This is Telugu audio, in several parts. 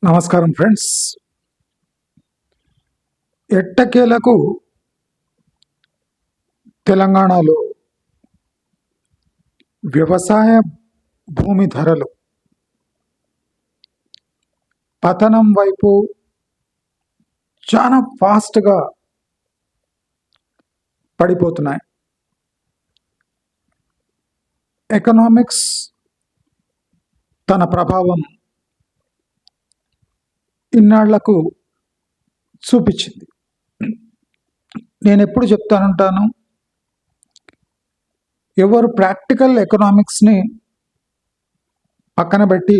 నమస్కారం ఫ్రెండ్స్. ఎట్టకేలకు తెలంగాణలో వ్యవసాయ భూమి ధరలు పతనం వైపు చాలా ఫాస్ట్గా పడిపోతున్నాయి. ఎకనామిక్స్ తన ప్రభావం ఇన్నాళ్లకు చూపించింది. నేను ఎప్పుడు చెప్తానుంటాను, ఎవరు ప్రాక్టికల్ ఎకనామిక్స్ని పక్కన పెట్టి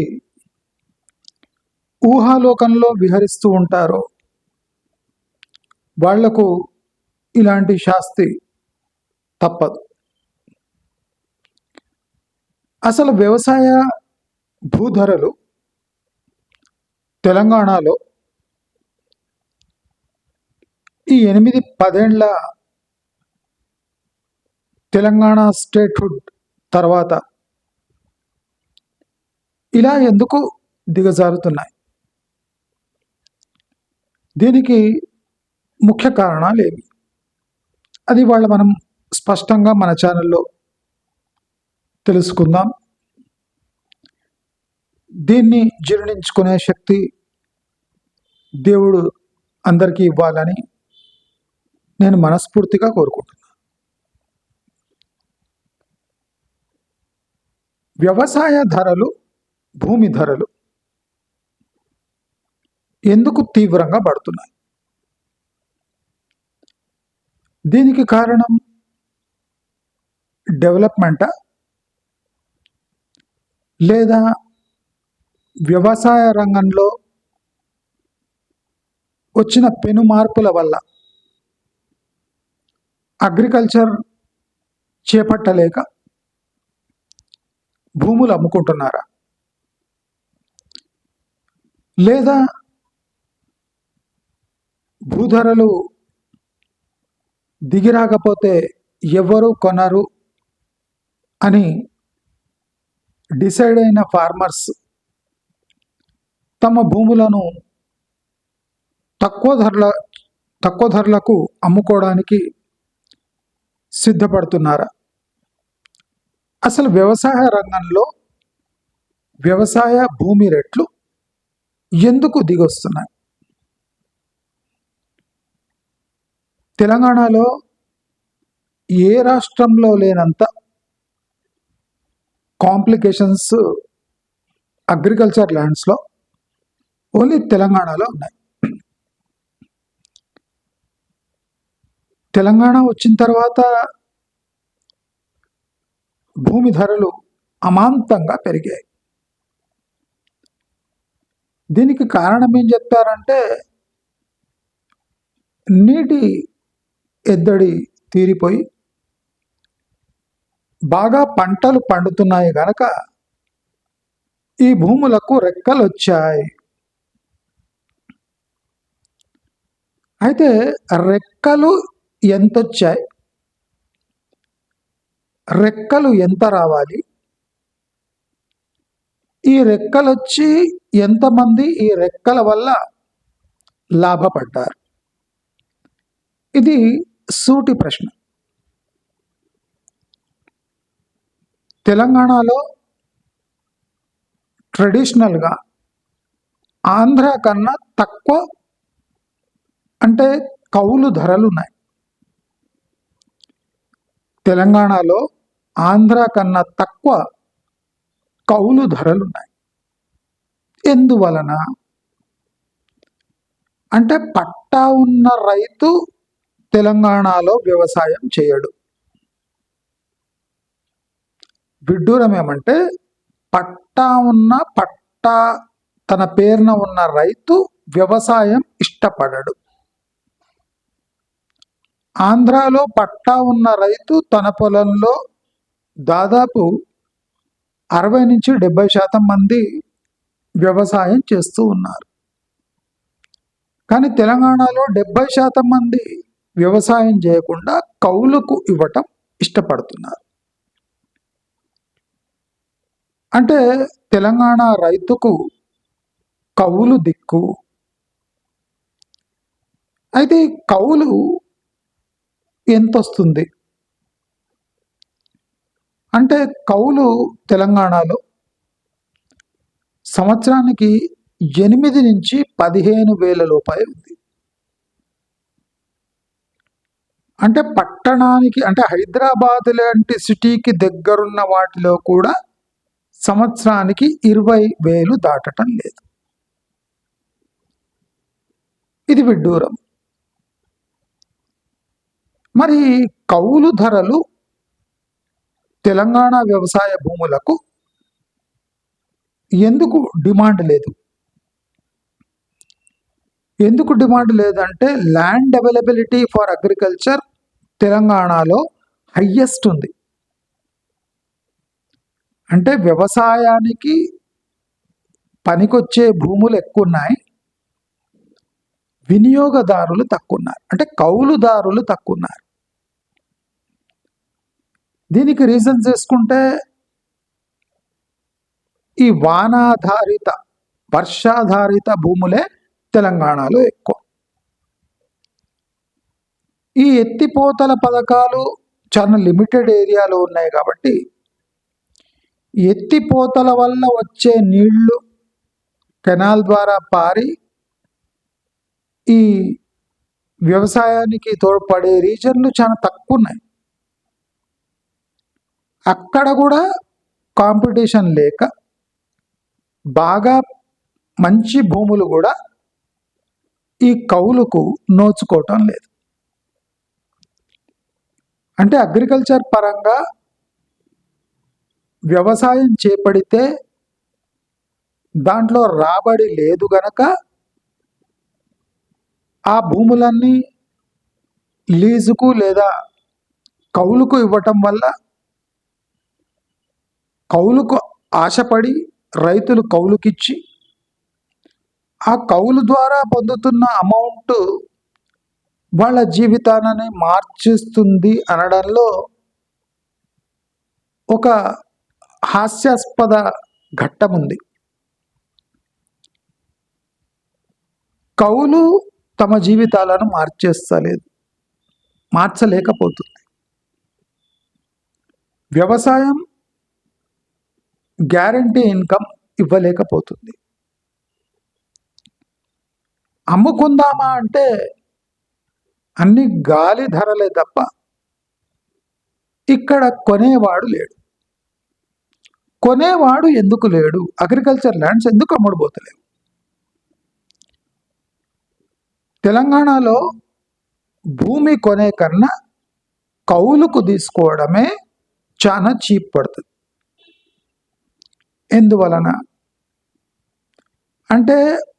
ఊహాలోకంలో విహరిస్తూ ఉంటారో వాళ్లకు ఇలాంటి శాస్తి తప్పదు. అసలు వ్యవసాయ భూధరలు తెలంగాణలో ఈ 8-10 ఏళ్ల తెలంగాణ స్టేట్హుడ్ తర్వాత ఇలా ఎందుకు దిగజారుతున్నాయి? దీనికి ముఖ్య కారణాలు ఏమి? అది మనం స్పష్టంగా మన ఛానల్లో తెలుసుకుందాం. దీన్ని జీర్ణించుకునే శక్తి దేవుడు అందరికీ ఇవ్వాలని నేను మనస్ఫూర్తిగా కోరుకుంటున్నాను. వ్యవసాయ ధరలు, భూమి ధరలు ఎందుకు తీవ్రంగా పడుతున్నాయి? దీనికి కారణం డెవలప్మెంటా లేదా వ్యవసాయ రంగంలో వచ్చిన పెను మార్పుల వల్ల అగ్రికల్చర్ చేపట్టలేక భూములు అమ్ముకుంటున్నారా? లేదా భూధరలు దిగిరాకపోతే ఎవరు కొనరు అని డిసైడ్ అయిన ఫార్మర్స్ తమ భూములను తక్కువ ధరలకు అమ్ముకోవడానికి సిద్ధపడుతున్నారా? అసలు వ్యవసాయ రంగంలో వ్యవసాయ భూమి రేట్లు ఎందుకు దిగొస్తున్నాయి? తెలంగాణలో ఏ రాష్ట్రంలో లేనంత కాంప్లికేషన్స్ అగ్రికల్చర్ ల్యాండ్స్లో ఓన్లీ తెలంగాణలో ఉన్నాయి. తెలంగాణ వచ్చిన తర్వాత భూమి ధరలు అమాంతంగా పెరిగాయి. దీనికి కారణం ఏం చెప్తారంటే, నీటి ఎద్దడి తీరిపోయి బాగా పంటలు పండుతున్నాయి కనుక ఈ భూములకు రెక్కలు వచ్చాయి. అయితే రెక్కలు ఎంత వచ్చాయి? రెక్కలు ఎంత రావాలి? ఈ రెక్కలు వచ్చి ఎంతమంది ఈ రెక్కల వల్ల లాభపడ్డారు? ఇది సూటి ప్రశ్న. తెలంగాణలో ట్రెడిషనల్గా ఆంధ్ర కన్నా తక్కువ అంటే కౌలు ధరలు ఉన్నాయి. తెలంగాణలో ఆంధ్ర కన్నా తక్కువ కౌలు ధరలు ఉన్నాయి. ఎందువలన అంటే పట్టా ఉన్న రైతు తెలంగాణలో వ్యవసాయం చేయడు. విడ్డూరం ఏమంటే, పట్టా తన పేరున ఉన్న రైతు వ్యవసాయం ఇష్టపడడు. ఆంధ్రాలో పట్టా ఉన్న రైతు తన పొలంలో దాదాపు 60-70% మంది వ్యవసాయం చేస్తూ ఉన్నారు. కానీ తెలంగాణలో 70% మంది వ్యవసాయం చేయకుండా కౌలుకు ఇవ్వటం ఇష్టపడుతున్నారు. అంటే తెలంగాణ రైతుకు కౌలు దిక్కు. అయితే ఈ కౌలు ఎంతొస్తుంది అంటే కౌలు తెలంగాణలో సంవత్సరానికి 8 నుంచి 15,000 రూపాయలు ఉంది. అంటే పట్టణానికి అంటే హైదరాబాద్ లాంటి సిటీకి దగ్గరున్న వాటిలో కూడా సంవత్సరానికి 20,000 దాటటం లేదు. ఇది విడ్డూరం. మరి కౌలు ధరలు తెలంగాణ వ్యవసాయ భూములకు ఎందుకు డిమాండ్ లేదు? ఎందుకు డిమాండ్ లేదంటే ల్యాండ్ అవైలబిలిటీ ఫర్ అగ్రికల్చర్ తెలంగాణలో హయ్యెస్ట్ ఉంది. అంటే వ్యవసాయానికి పనికొచ్చే భూములు ఎక్కువ ఉన్నాయి, వినియోగదారులు తక్కువ ఉన్నారు, అంటే కౌలుదారులు తక్కువ ఉన్నారు. దీనికి రీజన్ చేసుకుంటే ఈ వానాధారిత వర్షాధారిత భూములే తెలంగాణలో ఎక్కువ. ఈ ఎత్తిపోతల పథకాలు చాలా లిమిటెడ్ ఏరియాలో ఉన్నాయి కాబట్టి ఎత్తిపోతల వల్ల వచ్చే నీళ్లు కెనాల్ ద్వారా పారి ఈ వ్యవసాయానికి తోడ్పడే రీజన్లు చాలా తక్కువ ఉన్నాయి. అక్కడ కూడా కాంపిటీషన్ లేక బాగా మంచి భూములు కూడా ఈ కౌలుకు నోచుకోవటం లేదు. అంటే అగ్రికల్చర్ పరంగా వ్యవసాయం చేపడితే దాంట్లో రాబడి లేదు గనక ఆ భూములన్నీ లీజుకు లేదా కౌలుకు ఇవ్వటం వల్ల కౌలుకు ఆశపడి రైతులు కౌలుకిచ్చి ఆ కౌలు ద్వారా పొందుతున్న అమౌంట్ వాళ్ళ జీవితాన్ని మార్చేస్తుంది అనడంలో ఒక హాస్యాస్పద ఘట్టం ఉంది. కౌలు తమ జీవితాలను మార్చలేకపోతుంది. వ్యవసాయం గ్యారంటీ ఇన్కమ్ ఇవ్వలేకపోతుంది. అమ్ముకుందామా అంటే అన్ని గాలి ధరలే తప్ప ఇక్కడ కొనేవాడు లేడు. కొనేవాడు ఎందుకు లేడు? అగ్రికల్చర్ ల్యాండ్స్ ఎందుకు అమ్ముడుపోతలేవు? తెలంగాణలో భూమి కొనే కన్నా కౌలుకు తీసుకోవడమే చాలా చీప్ పడుతుంది. ఎందువలన అంటే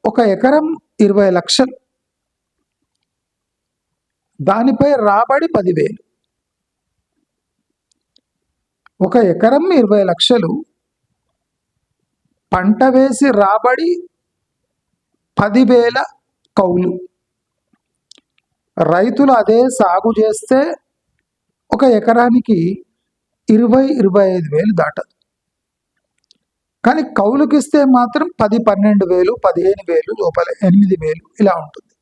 1 ఎకరం 20 లక్షలు, దానిపై రాబడి 10,000. 1 ఎకరం 20 లక్షలు, పంట వేసి రాబడి 10,000 కౌలు. రైతులు అదే సాగు చేస్తే 1 ఎకరానికి 20-25,000 దాటదు. కానీ కౌలుకిస్తే మాత్రం 10-12,000, 15,000 లోపల 8,000 ఇలా ఉంటుంది.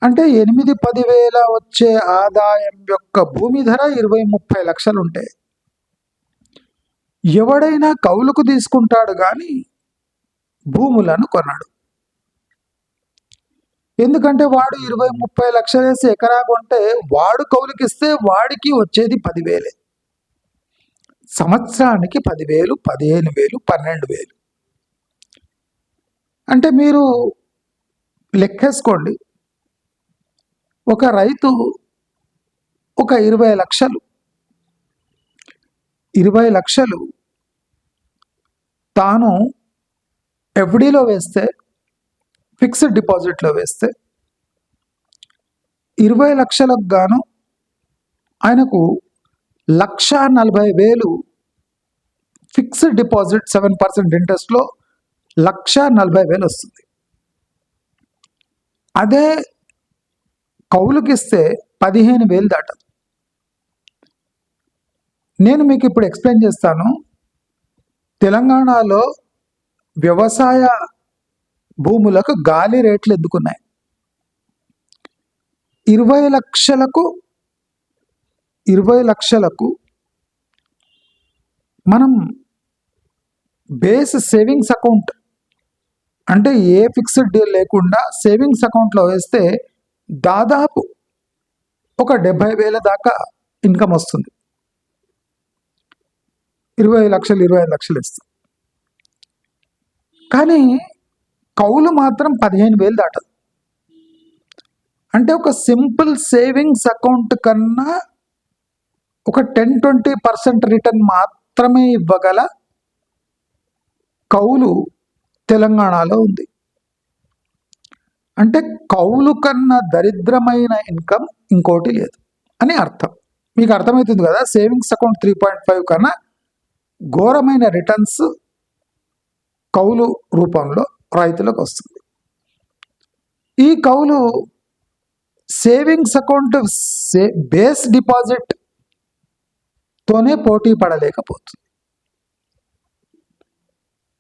అంటే 8-10,000 వచ్చే ఆదాయం యొక్క భూమి ధర 20-30 లక్షలు ఉంటాయి. ఎవడైనా కౌలుకు తీసుకుంటాడు కానీ భూములను కొనడు. ఎందుకంటే వాడు 20-30 లక్షలు వేసి ఎకరా కొంటే వాడు కౌలుకిస్తే వాడికి వచ్చేది 10,000. సంవత్సరానికి 10,000, 15,000, 12,000. అంటే మీరు లెక్కేసుకోండి, ఒక రైతు ఒక 20 లక్షలు తాను ఎఫ్డీలో వేస్తే, ఫిక్స్డ్ డిపాజిట్లో వేస్తే 20 లక్షలకు గాను ఆయనకు 1,40,000 ఫిక్స్డ్ డిపాజిట్ 7% ఇంట్రెస్ట్లో 1,40,000 వస్తుంది. అదే కౌలుకిస్తే 15,000 దాటదు. నేను మీకు ఇప్పుడు ఎక్స్ప్లెయిన్ చేస్తాను. తెలంగాణలో వ్యవసాయ భూములకు గాలి రేట్లు ఎందుకున్నాయి? 20 లక్షలకు మనం బేస్ సేవింగ్స్ అకౌంట్ అంటే ఏ ఫిక్స్డ్ డీల్ లేకుండా సేవింగ్స్ అకౌంట్లో వేస్తే దాదాపు ఒక 70,000 దాకా ఇన్కమ్ వస్తుంది. 20 లక్షలు 25 లక్షలు ఇస్తాం. కానీ కౌలు మాత్రం 15,000 దాటదు. అంటే ఒక సింపుల్ సేవింగ్స్ అకౌంట్ కన్నా ఒక 10-20% రిటర్న్ మాత్రమే ఇవ్వగల కౌలు తెలంగాణలో ఉంది. అంటే కౌలు కన్నా దరిద్రమైన ఇన్కమ్ ఇంకోటి లేదు అని అర్థం. మీకు అర్థమవుతుంది కదా, సేవింగ్స్ అకౌంట్ 3.5 కన్నా ఘోరమైన రిటర్న్స్ కౌలు రూపంలో రైతులకు వస్తుంది. ఈ కౌలు సేవింగ్స్ అకౌంట్ బేస్ డిపాజిట్ తోనే పోటీ పడలేకపోతుంది.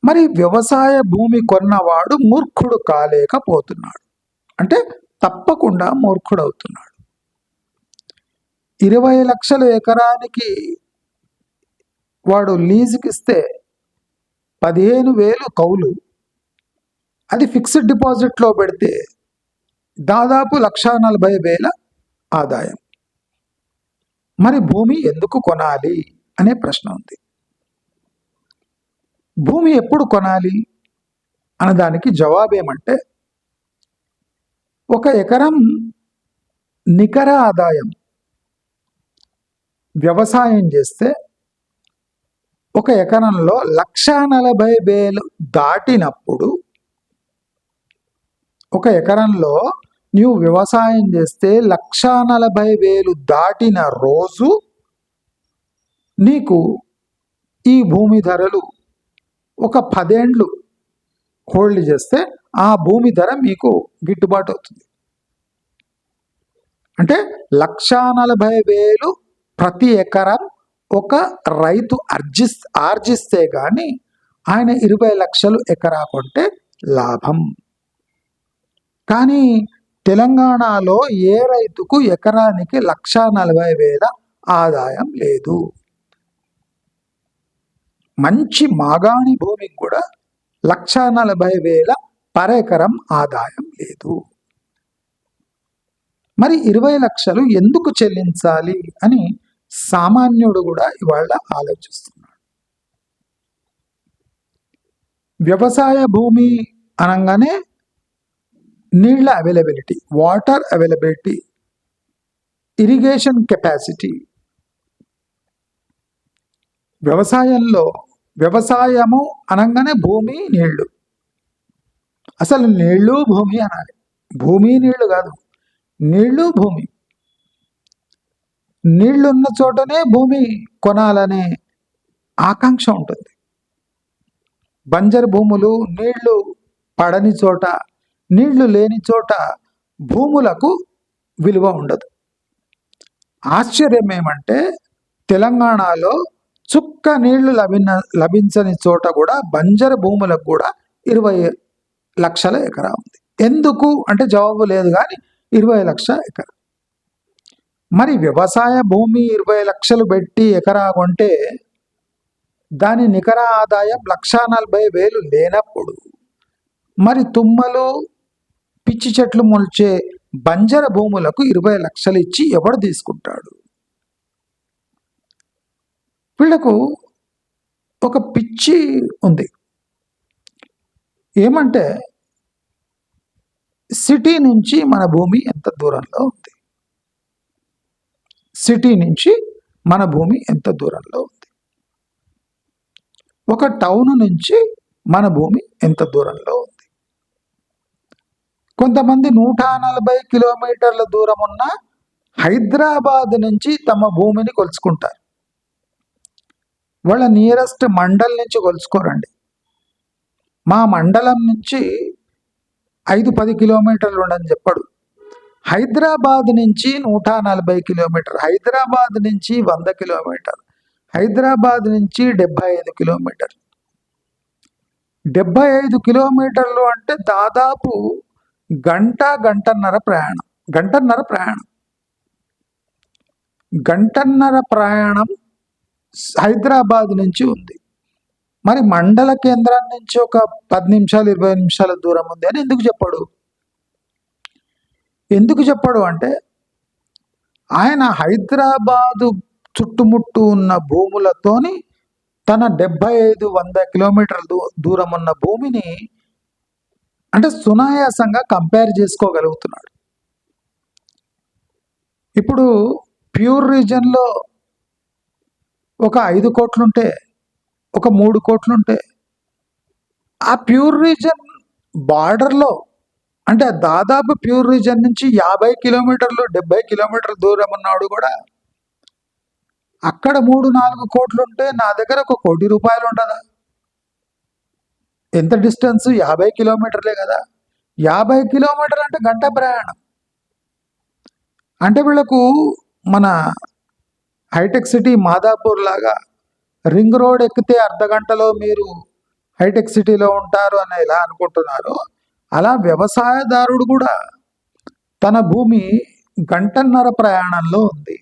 మరి వ్యవసాయ భూమి కొన్నవాడు మూర్ఖుడు కాలేకపోతున్నాడు, అంటే తప్పకుండా మూర్ఖుడవుతున్నాడు. 20 లక్షలు ఎకరానికి వాడు లీజుకి ఇస్తే 15,000 కౌలు, అది ఫిక్స్డ్ డిపాజిట్లో పెడితే దాదాపు 1,40,000 ఆదాయం. మరి భూమి ఎందుకు కొనాలి అనే ప్రశ్న ఉంది. భూమి ఎప్పుడు కొనాలి అన్నదానికి జవాబేమంటే, ఒక ఎకరం నికర ఆదాయం వ్యవసాయం చేస్తే ఒక ఎకరంలో 1,40,000 దాటినప్పుడు, ఒక ఎకరంలో నీవు వ్యవసాయం చేస్తే 1,40,000 దాటిన రోజు నీకు ఈ భూమి ధరలు ఒక 10 ఏండ్లు హోల్డ్ చేస్తే ఆ భూమి ధర మీకు గిట్టుబాటు అవుతుంది. అంటే 1,40,000 ప్రతి ఎకరం ఒక రైతు ఆర్జిస్తే కానీ ఆయన 20 లక్షలు ఎకరా కొంటే లాభం. కానీ తెలంగాణలో ఏ రైతుకు ఎకరానికి 1,40,000 ఆదాయం లేదు. మంచి మాగాణి భూమికి కూడా 1,40,000 పర్ ఎకరం ఆదాయం లేదు. మరి 20 లక్షలు ఎందుకు చెల్లించాలి అని సామాన్యుడు కూడా ఇవాళ ఆలోచిస్తున్నాడు. వ్యవసాయ భూమి అనగానే నీళ్ల availability, water availability, irrigation capacity. వ్యవసాయము అనగానే భూమి నీళ్లు, అసలు నీళ్లు భూమి అనాలి. భూమి నీళ్లు కాదు, నీళ్లు భూమి. నీళ్లున్న చోటనే భూమి కొనాలనే ఆకాంక్ష ఉంటుంది. బంజరు భూములు, నీళ్లు పడని చోట, నీళ్లు లేని చోట భూములకు విలువ ఉండదు. ఆశ్చర్యం ఏమంటే, తెలంగాణలో చుక్క నీళ్లు లభించని చోట కూడా బంజరు భూములకు కూడా 20 లక్షల ఎకరా ఉంది. ఎందుకు అంటే జవాబు లేదు, కానీ 20 లక్షల ఎకరా. మరి వ్యవసాయ భూమి 20 లక్షలు పెట్టి ఎకరా కొంటే దాని నికర ఆదాయం 1,40,000 లేనప్పుడు మరి తుమ్మలు పిచ్చి చెట్లు మొల్చే బంజర భూములకు 20 లక్షలు ఇచ్చి ఎవడు తీసుకుంటాడు? వీళ్లకు ఒక పిచ్చి ఉంది. ఏమంటే, సిటీ నుంచి మన భూమి ఎంత దూరంలో ఉంది, సిటీ నుంచి మన భూమి ఎంత దూరంలో ఉంది, ఒక టౌన్ నుంచి మన భూమి ఎంత దూరంలో ఉంది. కొంతమంది 140 కిలోమీటర్ల దూరం ఉన్న హైదరాబాద్ నుంచి తమ భూమిని కొలుచుకుంటారు. వాళ్ళ నియరెస్ట్ మండల్ నుంచి కొలుచుకోరండి. మా మండలం నుంచి 5-10 కిలోమీటర్లు ఉండని చెప్పడు. హైదరాబాద్ నుంచి 140 కిలోమీటర్, హైదరాబాద్ నుంచి 100 కిలోమీటర్, హైదరాబాద్ నుంచి 75 కిలోమీటర్. 75 కిలోమీటర్లు అంటే దాదాపు గంటన్నర ప్రయాణం. గంటన్నర ప్రయాణం హైదరాబాద్ నుంచి ఉంది. మరి మండల కేంద్రం నుంచి ఒక 10 నిమిషాలు 20 నిమిషాల దూరం ఉంది అని ఎందుకు చెప్పాడు అంటే ఆయన హైదరాబాదు చుట్టుముట్టు ఉన్న భూములతోని తన 75-100 కిలోమీటర్ల దూరం ఉన్న భూమిని అంటే సునాయాసంగా కంపేర్ చేసుకోగలుగుతున్నాడు. ఇప్పుడు ప్యూర్ రీజన్లో ఒక 5 కోట్లుంటే, ఒక 3 కోట్లుంటే, ఆ ప్యూర్ రీజన్ బార్డర్లో అంటే దాదాపు ప్యూర్ రీజన్ నుంచి 50 కిలోమీటర్లు 70 కిలోమీటర్ల దూరం ఉన్నాడు కూడా అక్కడ 3-4 కోట్లుంటే నా దగ్గర ఒక 1 కోటి రూపాయలు ఉండదా? ఎంత డిస్టెన్స్? 50 కిలోమీటర్లే కదా. 50 కిలోమీటర్లు అంటే గంట ప్రయాణం. అంటే వీళ్ళకు మన హైటెక్ సిటీ మాదాపూర్ లాగా రింగ్ రోడ్ ఎక్కితే అర్ధగంటలో మీరు హైటెక్ సిటీలో ఉంటారు అని ఎలా అనుకుంటున్నారో అలా వ్యవసాయదారుడు కూడా తన భూమి గంటన్నర ప్రయాణంలో ఉంది.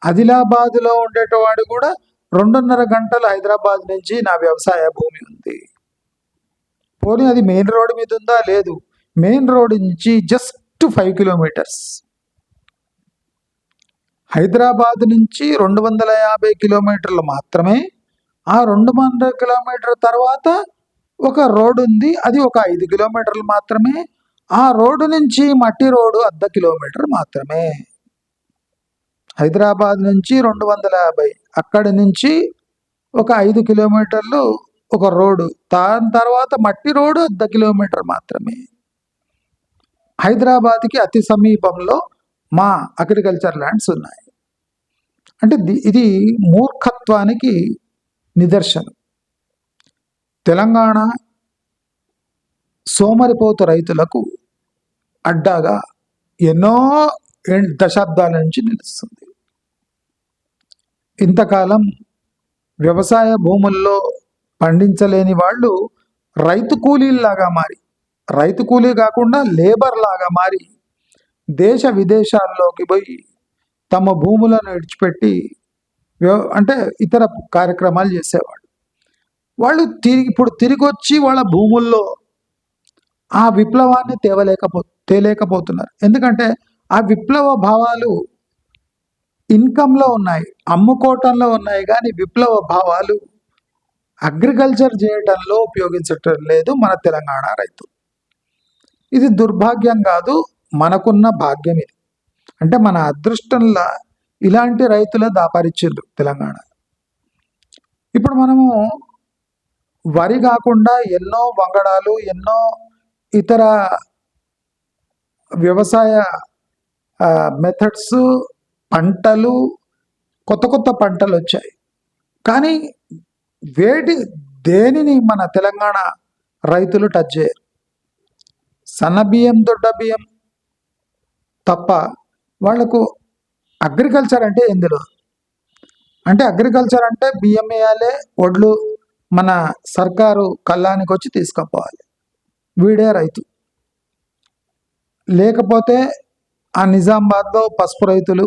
ఆదిలాబాద్లో ఉండేటవాడు కూడా 2.5 గంటలు హైదరాబాద్ నుంచి నా వ్యవసాయ భూమి ఉంది. పోనీ అది మెయిన్ రోడ్ మీద ఉందా? లేదు. మెయిన్ రోడ్ నుంచి జస్ట్ 5 కిలోమీటర్స్. హైదరాబాద్ నుంచి 250 కిలోమీటర్లు మాత్రమే. ఆ 200 కిలోమీటర్ తర్వాత ఒక రోడ్డు ఉంది, అది ఒక 5 కిలోమీటర్లు మాత్రమే. ఆ రోడ్డు నుంచి మట్టి రోడ్డు 0.5 కిలోమీటర్ మాత్రమే. హైదరాబాద్ నుంచి 250, అక్కడి నుంచి ఒక 5 కిలోమీటర్లు ఒక రోడ్డు, దాని తర్వాత మట్టి రోడ్డు 0.5 కిలోమీటర్ మాత్రమే. హైదరాబాద్కి అతి సమీపంలో మా అగ్రికల్చర్ ల్యాండ్స్ ఉన్నాయి. అంటే ఇది మూర్ఖత్వానికి నిదర్శనం. తెలంగాణ సోమరిపోతు రైతులకు అడ్డాగా ఎన్నో దశాబ్దాల నుంచి నిలుస్తుంది. ఇంతకాలం వ్యవసాయ భూముల్లో పండించలేని వాళ్ళు రైతు కూలీలాగా మారి, రైతు కూలీ కాకుండా లేబర్ లాగా మారి దేశ విదేశాల్లోకి పోయి తమ భూములను విడిచిపెట్టి అంటే ఇతర కార్యక్రమాలు చేసేవాళ్ళు. వాళ్ళు ఇప్పుడు తిరిగి వచ్చి వాళ్ళ భూముల్లో ఆ విప్లవాన్ని తేలేకపోతున్నారు. ఎందుకంటే ఆ విప్లవ భావాలు ఇన్కంలో ఉన్నాయి, అమ్ముకోవటంలో ఉన్నాయి, కానీ విప్లవ భావాలు అగ్రికల్చర్ చేయడంలో ఉపయోగించటం లేదు మన తెలంగాణ రైతు. ఇది దుర్భాగ్యం కాదు, మనకున్న భాగ్యం ఇది. అంటే మన అదృష్టంలా ఇలాంటి రైతుల దాపరిచిండ్రు తెలంగాణ. ఇప్పుడు మనము వరి కాకుండా ఎన్నో వంగడాలు, ఎన్నో ఇతర వ్యవసాయ మెథడ్స్, పంటలు, కొత్త పంటలు వచ్చాయి. కానీ దేనిని మన తెలంగాణ రైతులు టచ్ చేయరు. సన్న బియ్యం, దొడ్డ బియ్యం తప్ప వాళ్లకు అగ్రికల్చర్ అంటే ఏం తెలియదు. అంటే అగ్రికల్చర్ అంటే బియ్యం వేయాలి, వడ్లు మన సర్కారు కళ్ళానికి వచ్చి తీసుకుపోవాలి, వీడే రైతు. లేకపోతే ఆ నిజామాబాద్లో పసుపు రైతులు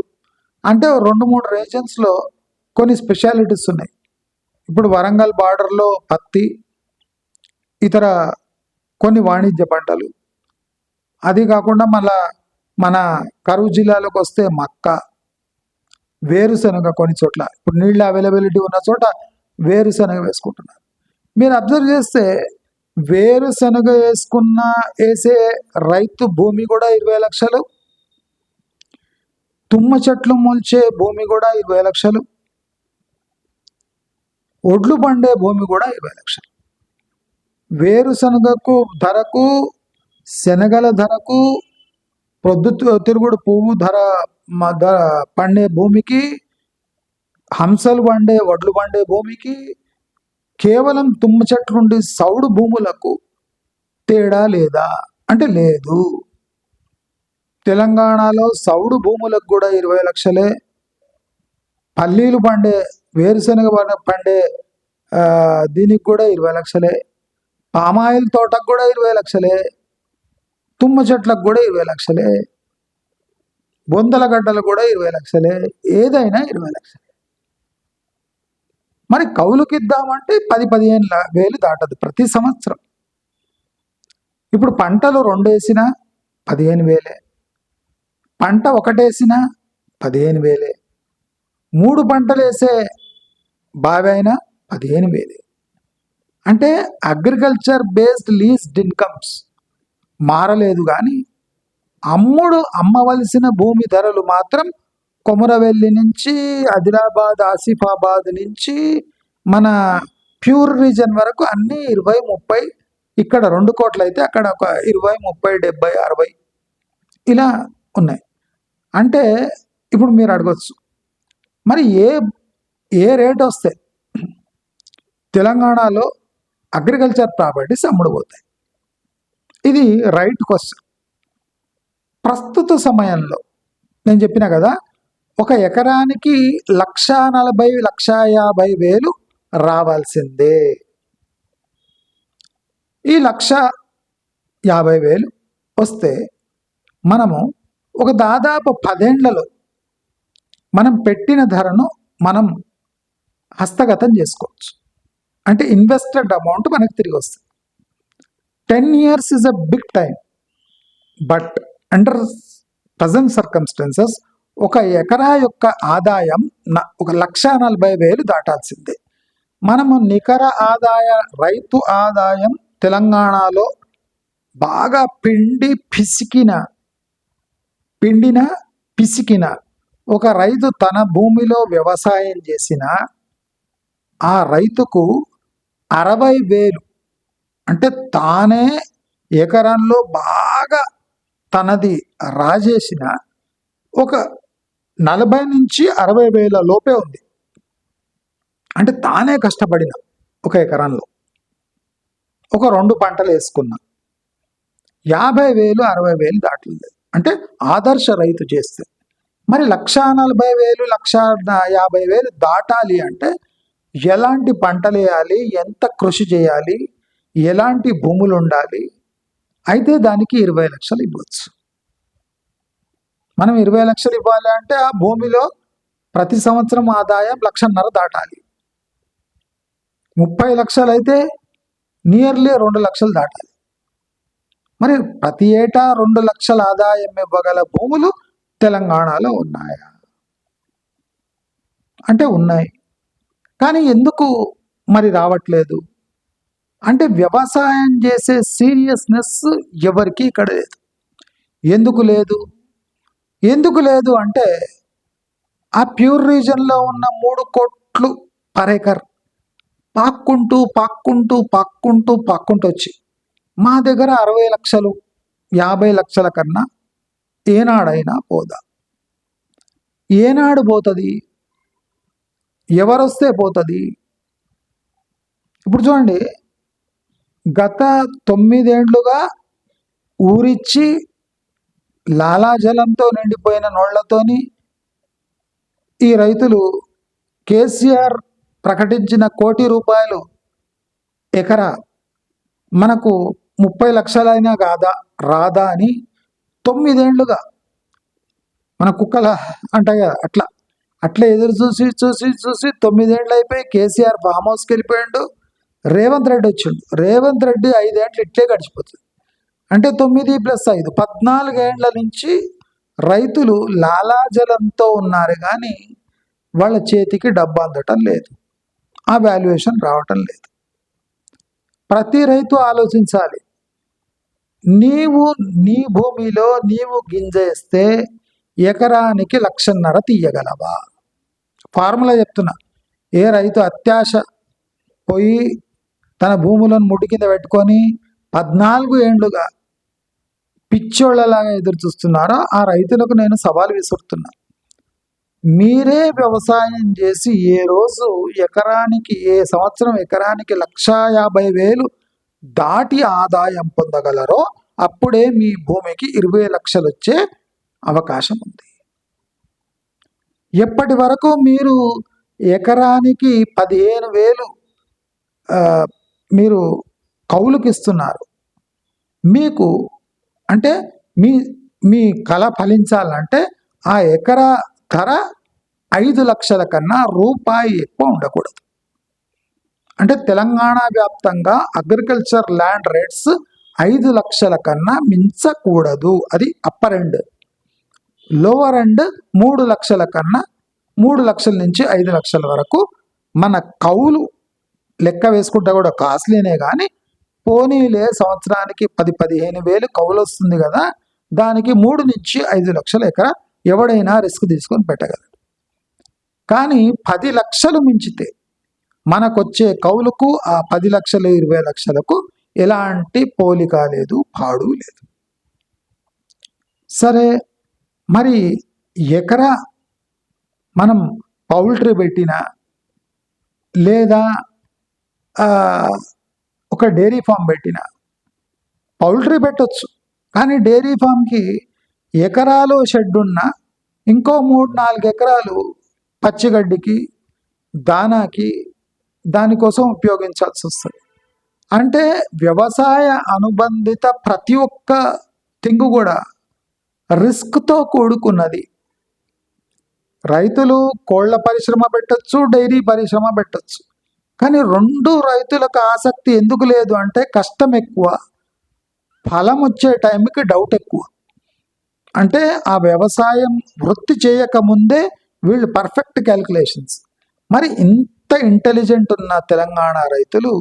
అంటే 2-3 రీజన్స్లో కొన్ని స్పెషాలిటీస్ ఉన్నాయి. ఇప్పుడు వరంగల్ బార్డర్లో పత్తి, ఇతర కొన్ని వాణిజ్య పంటలు. అది కాకుండా మన కరువు జిల్లాలోకి వస్తే మక్క, వేరుశనగ. కొన్ని చోట్ల ఇప్పుడు నీళ్ళ అవైలబిలిటీ ఉన్న చోట వేరుశనగ వేసుకుంటున్నారు. మీరు అబ్జర్వ్ చేస్తే వేరుశనగ వేసే రైతు భూమి కూడా 20 లక్షలు, తుమ్మ చెట్లు మొల్చే భూమి కూడా 20 లక్షలు, ఒడ్లు పండే భూమి కూడా 20 లక్షలు. వేరుశనగకు ధరకు, శనగల ధరకు, తిరుగుడు పువ్వు ధర పండే భూమికి, హంసలు పండే వడ్లు పండే భూమికి, కేవలం తుమ్మ చెట్లుండి సౌడు భూములకు తేడా లేదా అంటే లేదు. తెలంగాణలో సౌడు భూములకు కూడా 20 లక్షలే, పల్లీలు పండే, వేరుశనగ పండే దీనికి కూడా 20 లక్షలే, పామాయిల్ తోటకు కూడా 20 లక్షలే, తుమ్మ చెట్లకు కూడా 20 లక్షలే, బొందల గడ్డలు కూడా 20 లక్షలే, ఏదైనా 20 లక్షలే. మరి కౌలుకి ఇద్దామంటే 10-15 వేలు దాటదు ప్రతి సంవత్సరం. ఇప్పుడు పంటలు 2 వేసినా 15 వేలే, పంట ఒకటేసినా 15 వేలే, 3 పంటలు వేసే బావి అయినా 15 వేలే. అంటే అగ్రికల్చర్ బేస్డ్ లీజ్డ్ ఇన్కమ్స్ మారలేదు, కానీ అమ్మవలసిన భూమి ధరలు మాత్రం కొమురవెల్లి నుంచి ఆదిలాబాద్, ఆసిఫాబాద్ నుంచి మన ప్యూర్ రీజన్ వరకు అన్నీ 20-30, ఇక్కడ 2 కోట్లు అయితే అక్కడ ఒక 20-30-70-60 ఇలా ఉన్నాయి. అంటే ఇప్పుడు మీరు అడగచ్చు, మరి ఏ రేట్ వస్తే తెలంగాణలో అగ్రికల్చర్ ప్రాపర్టీస్ అమ్ముడుపోతాయి? ఇది రైట్ క్వశ్చన్. ప్రస్తుత సమయంలో నేను చెప్పిన కదా, ఒక ఎకరానికి 1,40,00,000-1,50,000 రావాల్సిందే. ఈ 1,50,000 వస్తే మనము ఒక దాదాపు 10 ఏళ్లలో మనం పెట్టిన ధరను మనం హస్తగతం చేసుకోవచ్చు. అంటే ఇన్వెస్టెడ్ అమౌంట్ మనకు తిరిగి వస్తుంది. 10 years is a big time, but under present circumstances ఒక ఎకరా యొక్క ఆదాయం 1,40,000 దాటాల్సిందే. మనము నికర ఆదాయ రైతు ఆదాయం తెలంగాణలో బాగా పిసికిన ఒక రైతు తన భూమిలో వ్యవసాయం చేసిన ఆ రైతుకు 60,000, అంటే తానే ఎకరంలో బాగా తనది రాజేసిన ఒక 40,000-60,000 లోపే ఉంది. అంటే తానే కష్టపడిన ఒక ఎకరంలో ఒక 2 పంటలు వేసుకున్న 50,000-60,000 దాటలేదు. అంటే ఆదర్శ రైతు చేస్తే మరి 1,40,000-1,50,000 దాటాలి అంటే ఎలాంటి పంటలు వేయాలి, ఎంత కృషి చేయాలి, ఎలాంటి భూములు ఉండాలి? అయితే దానికి 20 లక్షలు ఇవ్వచ్చు. మనం 20 లక్షలు ఇవ్వాలి అంటే ఆ భూమిలో ప్రతి సంవత్సరం ఆదాయం 1,50,000 దాటాలి. 30 లక్షలు అయితే నియర్లీ 2 లక్షలు దాటాలి. మరి ప్రతి ఏటా 2 లక్షల ఆదాయం ఇవ్వగల భూములు తెలంగాణలో ఉన్నాయా? అంటే ఉన్నాయి, కానీ ఎందుకు మరి రావట్లేదు అంటే వ్యవసాయం చేసే సీరియస్నెస్ ఎవరికి ఇక్కడ లేదు. ఎందుకు లేదు అంటే ఆ ప్యూర్ రీజన్లో ఉన్న 3 కోట్లు పర్ ఎకర్ పాక్కుంటూ వచ్చి మా దగ్గర 60 లక్షలు 50 లక్షల కన్నా ఏనాడైనా పోదా? ఏనాడు పోతుంది? ఎవరొస్తే పోతుంది? ఇప్పుడు చూడండి, గత 9 ఏళ్లుగా ఊరిచ్చి లాలాజలంతో నిండిపోయిన నోళ్లతోని ఈ రైతులు కేసీఆర్ ప్రకటించిన 1 కోటి రూపాయలు ఎకరా మనకు 30 లక్షలైనా రాదా అని 9 ఏళ్లుగా మన కుక్కల అంటాయి కదా, అట్లా ఎదురు చూసి 9 ఏళ్ళు అయిపోయి కేసీఆర్ ఫామ్ హౌస్కి వెళ్ళిపోయాడు. రేవంత్ రెడ్డి వచ్చిండు. రేవంత్ రెడ్డి 5 ఏళ్ళు ఇట్లే గడిచిపోతుంది. అంటే 9+5 14 ఏళ్ల నుంచి రైతులు లాలాజలంతో ఉన్నారు, కానీ వాళ్ళ చేతికి డబ్బు అందటం లేదు, ఆ వాల్యుయేషన్ రావటం లేదు. ప్రతి రైతు ఆలోచించాలి, నీవు నీ భూమిలో నీవు గింజేస్తే ఎకరానికి 1,50,000 తీయగలవా? ఫార్ములా చెప్తున్నా. ఏ రైతు అత్యాశ పోయి తన భూములను ముడి కింద పెట్టుకొని 14 ఏళ్లుగా పిచ్చోళ్లలాగా ఎదురు చూస్తున్నారో ఆ రైతులకు నేను సవాల్ విసురుతున్నా. మీరే వ్యవసాయం చేసి ఏ సంవత్సరం ఎకరానికి 1,50,000 దాటి ఆదాయం పొందగలరో అప్పుడే మీ భూమికి 20 లక్షలు వచ్చే అవకాశం ఉంది. ఎప్పటి వరకు మీరు ఎకరానికి 15,000 ఆ, మీరు కౌలుకి ఇస్తున్నారు. మీకు అంటే మీ మీ కళ ఫలించాలంటే ఆ ఎకరా ధర 5 లక్షల కన్నా రూపాయి ఎక్కువ ఉండకూడదు. అంటే తెలంగాణ వ్యాప్తంగా అగ్రికల్చర్ ల్యాండ్ రేట్స్ 5 లక్షల కన్నా మించకూడదు. అది అప్పర్ ఎండ్. లోవర్ ఎండ్ 3 లక్షల కన్నా 3 లక్షల నుంచి 5 లక్షల వరకు. మన కౌలు లెక్క వేసుకుంటే కూడా కాస్ట్లీనే, కానీ పోనీలే సంవత్సరానికి 10-15 వేలు కౌలు వస్తుంది కదా, దానికి 3 నుంచి 5 లక్షల ఎకరా ఎవడైనా రిస్క్ తీసుకొని పెట్టగలడు. కానీ 10 లక్షలు మించితే మనకొచ్చే కౌలుకు ఆ 10 లక్షలు 20 లక్షలకు ఎలాంటి పోలిక లేదు, పాడు లేదు. సరే, మరి ఎకరా మనం పౌల్ట్రీ పెట్టినా లేదా ఒక డైరీ ఫామ్ పెట్టినా, పౌల్ట్రీ పెట్టొచ్చు, కానీ డైరీ ఫామ్కి ఎకరాలో షెడ్ ఉన్న ఇంకో 3-4 ఎకరాలు పచ్చిగడ్డికి, దానాకి, దానికోసం ఉపయోగించాల్సి వస్తుంది. అంటే వ్యవసాయ అనుబంధిత ప్రతి ఒక్క థింగ్ కూడా రిస్క్తో కూడుకున్నది. రైతులు కోళ్ల పరిశ్రమ పెట్టచ్చు, డైరీ పరిశ్రమ పెట్టచ్చు, కానీ 2 రైతులకు ఆసక్తి ఎందుకు లేదు అంటే కష్టం ఎక్కువ, ఫలం వచ్చే టైంకి డౌట్ ఎక్కువ. అంటే ఆ వ్యవసాయం వృత్తి చేయకముందే వీళ్ళు పర్ఫెక్ట్ క్యాల్కులేషన్స్. మరి ఇంత ఇంటెలిజెంట్ ఉన్న తెలంగాణ రైతులు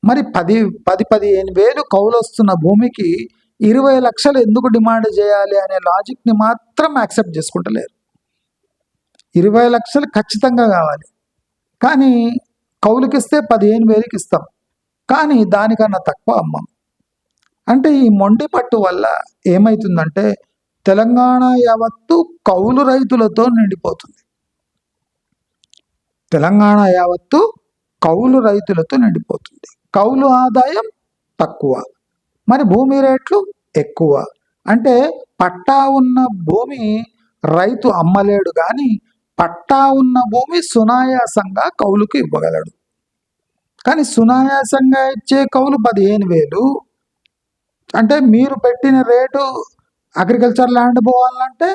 మరి 10-15 వేలు కౌలు వస్తున్న భూమికి 20 లక్షలు ఎందుకు డిమాండ్ చేయాలి అనే లాజిక్ని మాత్రం యాక్సెప్ట్ చేసుకుంటలేరు. 20 లక్షలు ఖచ్చితంగా కావాలి, కానీ కౌలుకిస్తే 15 వేలకి ఇస్తాం, కానీ దానికన్నా తక్కువ అమ్మం. అంటే ఈ మొండి పట్టు వల్ల ఏమవుతుందంటే తెలంగాణ యావత్తు కౌలు రైతులతో నిండిపోతుంది. తెలంగాణ యావత్తు కౌలు రైతులతో నిండిపోతుంది. కౌలు ఆదాయం తక్కువ, మరి భూమి రేట్లు ఎక్కువ. అంటే పట్టా ఉన్న భూమి రైతు అమ్మలేడు, కానీ పట్టా ఉన్న భూమి సునాయాసంగా కౌలుకు ఇవ్వగలడు. కానీ సునాయాసంగా ఇచ్చే కౌలు 15 వేలు. అంటే మీరు పెట్టిన రేటు అగ్రికల్చర్ ల్యాండ్ పోవాలంటే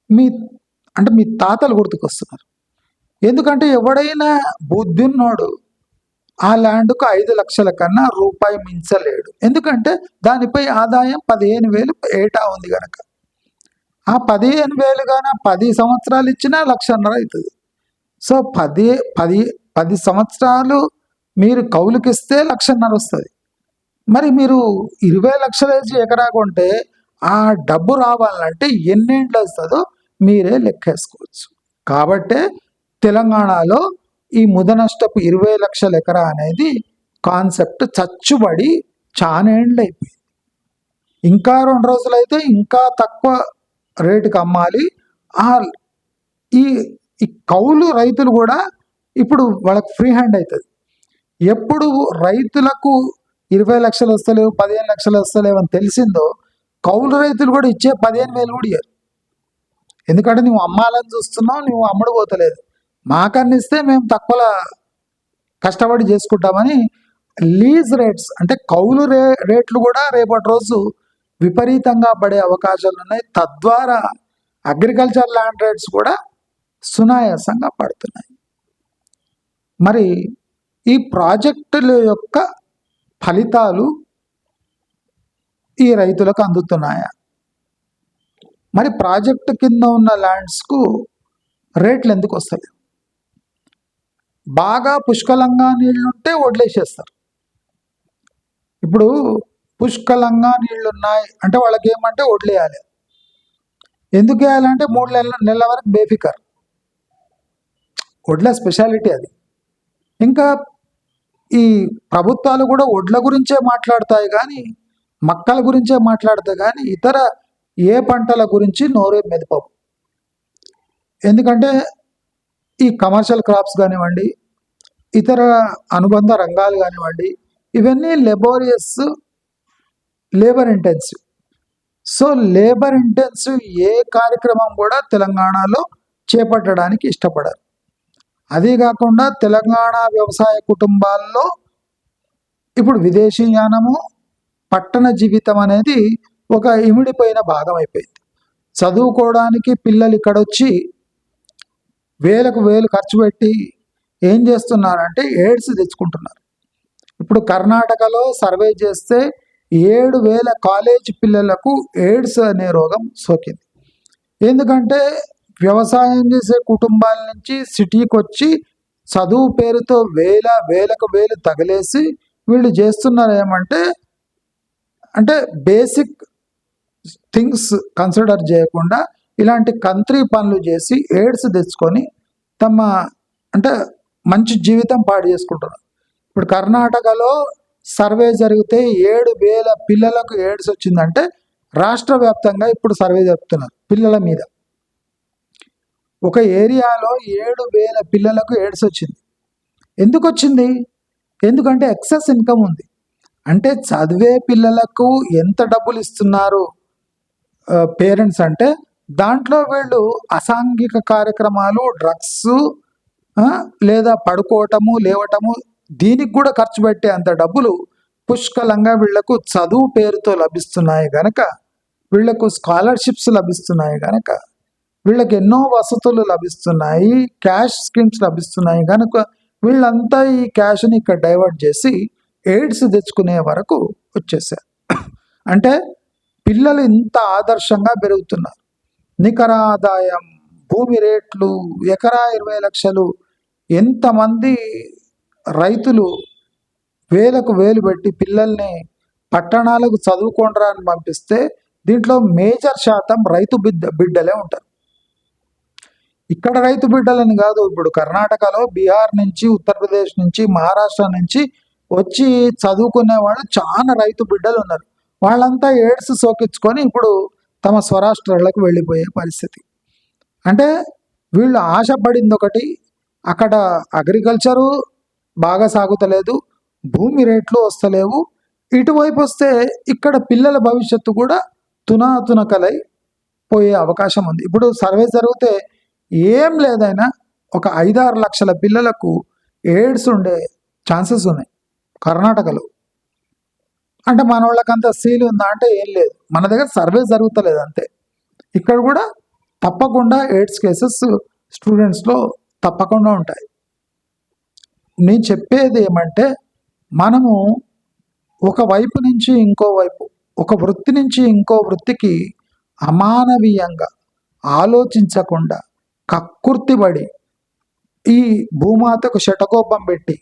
మీ తాతలు గుర్తుకొస్తున్నారు. ఎందుకంటే ఎవడైనా బుద్ధిన్నోడు ఆ ల్యాండ్కు 5 లక్షల కన్నా రూపాయి మించలేడు. ఎందుకంటే దానిపై ఆదాయం 15 వేలు ఏటా ఉంది కనుక. ఆ 15 వేలు కానీ 10 సంవత్సరాలు ఇచ్చినా 1.5 లక్ష అవుతుంది. సో 10 సంవత్సరాలు మీరు కౌలుకిస్తే 1.5 లక్ష వస్తుంది. మరి మీరు 20 లక్షలు వేసి ఎకరా కొంటే ఆ డబ్బు రావాలంటే ఎన్నేండ్లు వస్తుందో మీరే లెక్కేసుకోవచ్చు. కాబట్టే తెలంగాణలో ఈ ముదనష్టపు 20 లక్షల ఎకరా అనేది కాన్సెప్ట్ చచ్చుబడి చానేండ్లు అయిపోయింది. ఇంకా 2 రోజులైతే ఇంకా తక్కువ రేటుకి అమ్మాలి. ఈ కౌలు రైతులు కూడా ఇప్పుడు వాళ్ళకి ఫ్రీ హ్యాండ్ అవుతుంది. ఎప్పుడు రైతులకు 20 లక్షలు వస్తలేవు, 15 లక్షలు వస్తలేవు అని తెలిసిందో కౌలు రైతులు కూడా ఇచ్చే 15 వేలు కూడా ఇయ్యరు. ఎందుకంటే నువ్వు అమ్మాలని చూస్తున్నావు, నువ్వు అమ్ముడు పోతలేదు, మాకన్నిస్తే మేము తక్కువ కష్టపడి చేసుకుంటామని లీజ్ రేట్స్ అంటే కౌలు రేట్లు కూడా రేపటి రోజు విపరీతంగా పడే అవకాశాలు ఉన్నాయి. తద్వారా అగ్రికల్చర్ ల్యాండ్ రేట్స్ కూడా సునాయాసంగా పడుతున్నాయి. మరి ఈ ప్రాజెక్టుల యొక్క ఫలితాలు ఈ రైతులకు అందుతున్నాయా? మరి ప్రాజెక్టు కింద ఉన్న ల్యాండ్స్కు రేట్లు ఎందుకు వస్తాయి? బాగా పుష్కలంగా నీళ్లుంటే వదిలేసేస్తారు. ఇప్పుడు పుష్కలంగా నీళ్లున్నాయి అంటే వాళ్ళకి ఏమంటే వదిలేయాలి. ఎందుకు వేయాలంటే 3 నెలల వరకు బేఫికర్, వడ్ల స్పెషాలిటీ అది. ఇంకా ఈ ప్రభుత్వాలు కూడా వడ్ల గురించే మాట్లాడతాయి కానీ మక్కల గురించే మాట్లాడతాయి కానీ ఇతర ఏ పంటల గురించి నోరే మెదపవు. ఎందుకంటే ఈ కమర్షియల్ క్రాప్స్ కానివ్వండి, ఇతర అనుబంధ రంగాలు కానివ్వండి, ఇవన్నీ labour intensive. So labour intensive ఏ కార్యక్రమం కూడా తెలంగాణలో చేపట్టడానికి ఇష్టపడరు. అదే కాకుండా తెలంగాణ వ్యవసాయ కుటుంబాల్లో ఇప్పుడు విదేశీయానము పట్టణ జీవితం అనేది ఒక ఇమిడిపోయిన భాగం అయిపోయింది. చదువుకోవడానికి పిల్లలు ఇక్కడొచ్చి వేలకు వేలు ఖర్చు పెట్టి ఏం చేస్తున్నారంటే ఎయిడ్స్ తెచ్చుకుంటున్నారు. ఇప్పుడు కర్ణాటకలో సర్వే చేస్తే 7,000 కాలేజ్ పిల్లలకు ఎయిడ్స్ అనే రోగం సోకింది. ఎందుకంటే వ్యవసాయం చేసే కుటుంబాల నుంచి సిటీకి వచ్చి చదువు పేరుతో వేలకు వేలు తగిలేసి వీళ్ళు చేస్తున్నారు ఏమంటే బేసిక్ థింగ్స్ కన్సిడర్ చేయకుండా ఇలాంటి కంట్రీ పనులు చేసి ఎయిడ్స్ తెచ్చుకొని తమ మంచి జీవితం పాడు చేసుకుంటున్నారు. ఇప్పుడు కర్ణాటకలో సర్వే జరిగితే 7,000 పిల్లలకు ఎయిడ్స్ వచ్చిందంటే రాష్ట్ర వ్యాప్తంగా ఇప్పుడు సర్వే జరుపుతున్నారు పిల్లల మీద. ఒక ఏరియాలో 7,000 పిల్లలకు ఎయిడ్స్ వచ్చింది. ఎందుకు వచ్చింది? ఎందుకంటే ఎక్సెస్ ఇన్కమ్ ఉంది. అంటే చదివే పిల్లలకు ఎంత డబ్బులు ఇస్తున్నారు పేరెంట్స్ అంటే దాంట్లో వీళ్ళు అసాంఘిక కార్యక్రమాలు, డ్రగ్స్ లేదా పడుకోవటము లేవటము దీనికి కూడా ఖర్చు పెట్టే అంత డబ్బులు పుష్కలంగా వీళ్లకు చదువు పేరుతో లభిస్తున్నాయి గనక, వీళ్లకు స్కాలర్షిప్స్ లభిస్తున్నాయి గనక, వీళ్ళకి ఎన్నో వసతులు లభిస్తున్నాయి, క్యాష్ స్కీమ్స్ లభిస్తున్నాయి కనుక వీళ్ళంతా ఈ క్యాష్ని ఇక్కడ డైవర్ట్ చేసి ఎయిడ్స్ తెచ్చుకునే వరకు వచ్చేసారు. అంటే పిల్లలు ఇంత ఆదర్శంగా పెరుగుతున్నారు. నికర ఆదాయం, భూమి రేట్లు, ఎకరా 20 లక్షలు, ఎంతమంది రైతులు వేలకు వేలు పెట్టి పిల్లల్ని పట్టణాలకు చదువుకోండ్రా అని పంపిస్తే దీంట్లో మేజర్ శాతం రైతు బిడ్డలే ఉంటారు. ఇక్కడ రైతు బిడ్డలని కాదు, ఇప్పుడు కర్ణాటకలో బీహార్ నుంచి, ఉత్తరప్రదేశ్ నుంచి, మహారాష్ట్ర నుంచి వచ్చి చదువుకునే వాళ్ళు చాలా రైతు బిడ్డలు ఉన్నారు. వాళ్ళంతా ఎయిడ్స్ సోకించుకొని ఇప్పుడు తమ స్వరాష్ట్రాలకు వెళ్ళిపోయే పరిస్థితి. అంటే వీళ్ళు ఆశపడింది ఒకటి, అక్కడ అగ్రికల్చరు బాగా సాగుతలేదు, భూమి రేట్లు వస్తలేవు. ఇటువైపు వస్తే ఇక్కడ పిల్లల భవిష్యత్తు కూడా తునాతునకలై పోయే అవకాశం ఉంది. ఇప్పుడు సర్వే జరిగితే ఏం లేదైనా ఒక 5-6 లక్షల పిల్లలకు ఎయిడ్స్ ఉండే ఛాన్సెస్ ఉన్నాయి కర్ణాటకలో. అంటే మన వాళ్ళకంత సీల్ ఉందా అంటే ఏం లేదు, మన దగ్గర సర్వే జరుగుతలేదు అంతే. ఇక్కడ కూడా తప్పకుండా ఎయిడ్స్ కేసెస్ స్టూడెంట్స్లో తప్పకుండా ఉంటాయి. నేను చెప్పేది ఏమంటే మనము ఒక వైపు నుంచి ఇంకో వైపు, ఒక వృత్తి నుంచి ఇంకో వృత్తికి అమానవీయంగా ఆలోచించకుండా కక్కుర్తిపడి ఈ భూమాతకు శటకోపం పెట్టి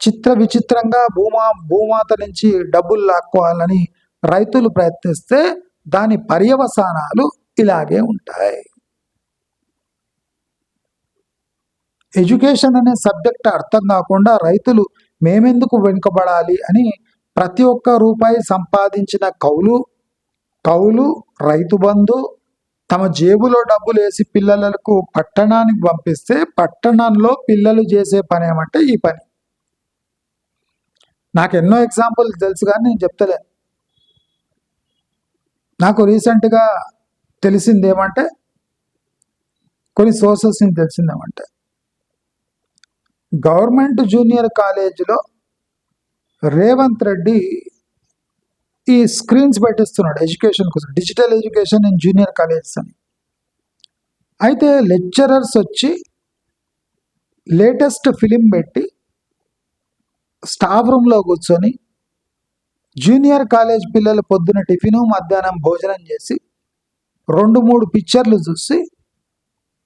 చిత్ర విచిత్రంగా భూమాత నుంచి డబ్బులు లాక్కోవాలని రైతులు ప్రయత్నిస్తే దాని పర్యవసానాలు ఇలాగే ఉంటాయి. ఎడ్యుకేషన్ అనే సబ్జెక్ట్ అర్థం కాకుండా రైతులు మేమెందుకు వెనుకబడాలి అని ప్రతి ఒక్క రూపాయి సంపాదించిన కౌలు రైతు బంధు తమ జేబులో డబ్బులు వేసి పిల్లలకు పట్టణానికి పంపిస్తే పట్టణంలో పిల్లలు చేసే పని ఏమంటే ఈ పని. నాకు ఎన్నో ఎగ్జాంపుల్ తెలుసు కానీ నేను చెప్తలేను. నాకు రీసెంట్గా తెలిసింది ఏమంటే, కొన్ని సోర్సెస్ నుంచి తెలిసిందేమంటే, గవర్నమెంట్ జూనియర్ కాలేజీలో రేవంత్ రెడ్డి ఈ స్క్రీన్స్ పెట్టిస్తున్నాడు ఎడ్యుకేషన్ కోసం, digital education in junior colleges అని. అయితే లెక్చరర్స్ వచ్చి లేటెస్ట్ ఫిలిం పెట్టి స్టాఫ్ రూమ్లో కూర్చొని జూనియర్ కాలేజ్ పిల్లలు పొద్దున టిఫిను మధ్యాహ్నం భోజనం చేసి 2-3 పిక్చర్లు చూసి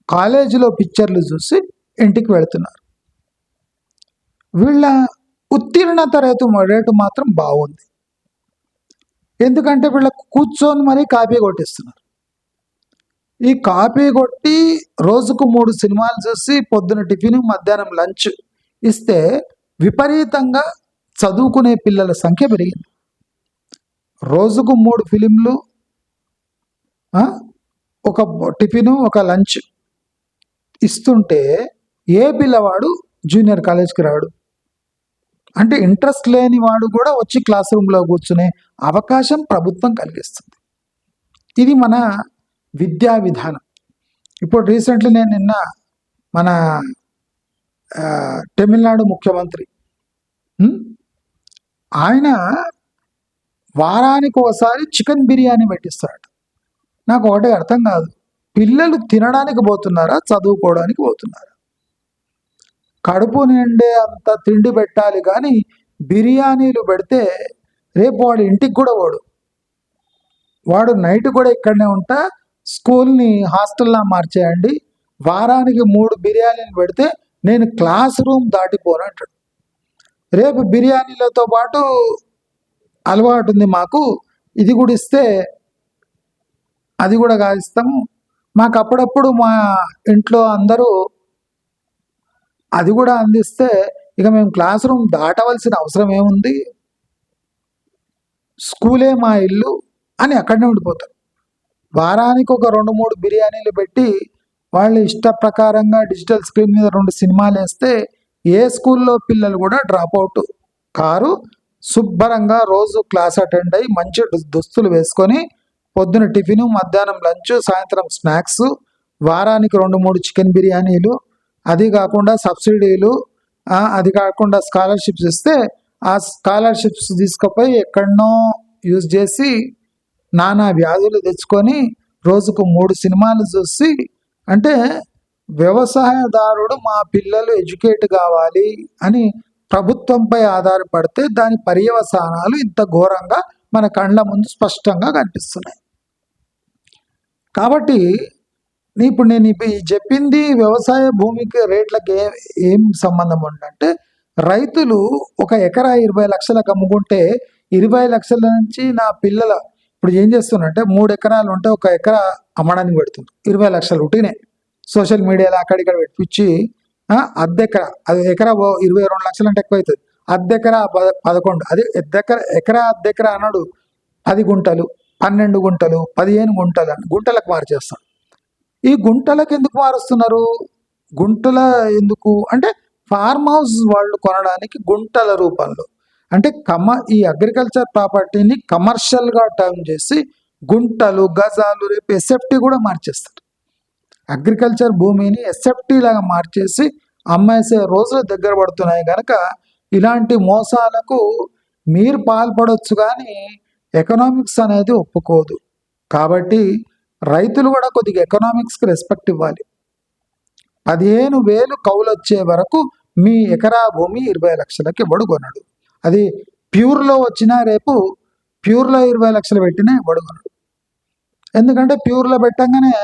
కాలేజీలో పిక్చర్లు చూసి ఇంటికి వెళుతున్నారు. వీళ్ళ ఉత్తీర్ణత రేటు మాత్రం బాగుంది. ఎందుకంటే వీళ్ళకు కూర్చొని మరీ కాపీ కొట్టిస్తున్నారు. ఈ కాపీ కొట్టి రోజుకు 3 సినిమాలు చూసి పొద్దున టిఫిన్ మధ్యాహ్నం లంచ్ ఇస్తే విపరీతంగా చదువుకునే పిల్లల సంఖ్య పెరిగింది. రోజుకు 3 ఫిలింలు, ఒక టిఫిను, ఒక లంచ్ ఇస్తుంటే ఏ పిల్లవాడు జూనియర్ కాలేజ్కి రాడు? అంటే ఇంట్రెస్ట్ లేని వాడు కూడా వచ్చి క్లాస్ రూమ్లో కూర్చునే అవకాశం ప్రభుత్వం కలిగిస్తుంది. ఇది మన విద్యా విధానం. ఇప్పుడు రీసెంట్లీ నేను నిన్న మన తమిళనాడు ముఖ్యమంత్రి. ఉమ్, ఆయన వారానికి ఒకసారి చికెన్ బిర్యానీ పెట్టిస్తాడు. నాకు ఒకటే అర్థం కాదు, పిల్లలు తినడానికి పోతున్నారా, చదువుకోవడానికి పోతున్నారా? కడుపు నిండే అంత తిండి పెట్టాలి, కానీ బిర్యానీలు పెడితే రేపు వాడు ఇంటికి కూడా వాడు నైట్ కూడా ఇక్కడనే ఉంటా, స్కూల్ని హాస్టల్లా మార్చేయండి, వారానికి 3 బిర్యానీలు పెడితే నేను క్లాస్ రూమ్ దాటిపోను అంటాడు. రేపు బిర్యానీలతో పాటు అలవాటు ఉంది మాకు, ఇది కూడా ఇస్తే అది కూడా కాయిస్తాము. మాకు అప్పుడప్పుడు మా ఇంట్లో అందరూ అది కూడా అందిస్తే ఇక మేము క్లాస్ రూమ్ దాటవలసిన అవసరం ఏముంది, స్కూలే మా ఇల్లు అని అక్కడనే ఉండిపోతారు. వారానికి ఒక 2-3 బిర్యానీలు పెట్టి వాళ్ళు ఇష్ట ప్రకారంగా డిజిటల్ స్క్రీన్ మీద 2 సినిమాలు వేస్తే ఏ స్కూల్లో పిల్లలు కూడా డ్రాప్ అవుట్ కారు. శుభ్రంగా రోజు క్లాస్ అటెండ్ అయ్యి మంచి దుస్తులు వేసుకొని పొద్దున టిఫిన్, మధ్యాహ్నం లంచ్, సాయంత్రం స్నాక్స్, వారానికి 2-3 చికెన్ బిర్యానీలు, అది కాకుండా సబ్సిడీలు, అది కాకుండా స్కాలర్షిప్స్ ఇస్తే ఆ స్కాలర్షిప్స్ తీసుకుపోయి ఎక్కడనో యూజ్ చేసి నానా వ్యాధులు తెచ్చుకొని రోజుకు 3 సినిమాలు చూసి, అంటే వ్యవసాయదారుడు మా పిల్లలు ఎడ్యుకేట్ కావాలి అని ప్రభుత్వంపై ఆధారపడితే దాని పర్యవసానాలు ఇంత ఘోరంగా మన కళ్ళ ముందు స్పష్టంగా కనిపిస్తున్నాయి. కాబట్టి ఇప్పుడు నేను చెప్పింది వ్యవసాయ భూమికి రేట్లకి ఏం సంబంధం ఉందంటే, రైతులు ఒక ఎకరా 20 లక్షలకు అమ్ముకుంటే 20 లక్షల నుంచి నా పిల్లల ఇప్పుడు ఏం చేస్తున్నారంటే 3 ఎకరాలు ఉంటే 1 ఎకరా అమ్మడానికి పెడుతుంది, 20 లక్షలు ఉట్టినే సోషల్ మీడియాలో అక్కడిక్కడ పెట్టించి అద్దెకరా, అది ఎకరా 22 లక్షలు అంటే ఎక్కువ అవుతుంది, అద్దెకరా 11, అది ఎకరా అద్దెకరా అన్నాడు 10 గుంటలు, 12 గుంటలు, 15 గుంటలు అని గుంటలకు మార్చేస్తాడు. ఈ గుంటలకు ఎందుకు మారుస్తున్నారు? గుంటల ఎందుకు అంటే ఫార్మ్ హౌస్ వాళ్ళు కొనడానికి గుంటల రూపంలో, అంటే ఈ అగ్రికల్చర్ ప్రాపర్టీని కమర్షియల్గా టర్న్ చేసి గుంటలు, గజాలు, రేపు ఎస్ఎఫ్టీ కూడా మార్చేస్తారు. అగ్రికల్చర్ భూమిని ఎస్ఎఫ్టీ లాగా మార్చేసి అమ్మేసే రోజులు దగ్గర పడుతున్నాయి కనుక ఇలాంటి మోసాలకు మీరు పాల్పడవచ్చు, కానీ ఎకనామిక్స్ అనేది ఒప్పుకోదు. కాబట్టి రైతులు కూడా కొద్దిగా ఎకనామిక్స్కి రెస్పెక్ట్ ఇవ్వాలి. 15,000 కౌలు వచ్చే వరకు మీ ఎకరా భూమి 20 లక్షలకి ఎవడు కొనడు. అది ప్యూర్లో వచ్చినా రేపు ప్యూర్లో 20 లక్షలు పెట్టినా ఎవడు కొనడు. ఎందుకంటే ప్యూర్లో పెట్టంగానే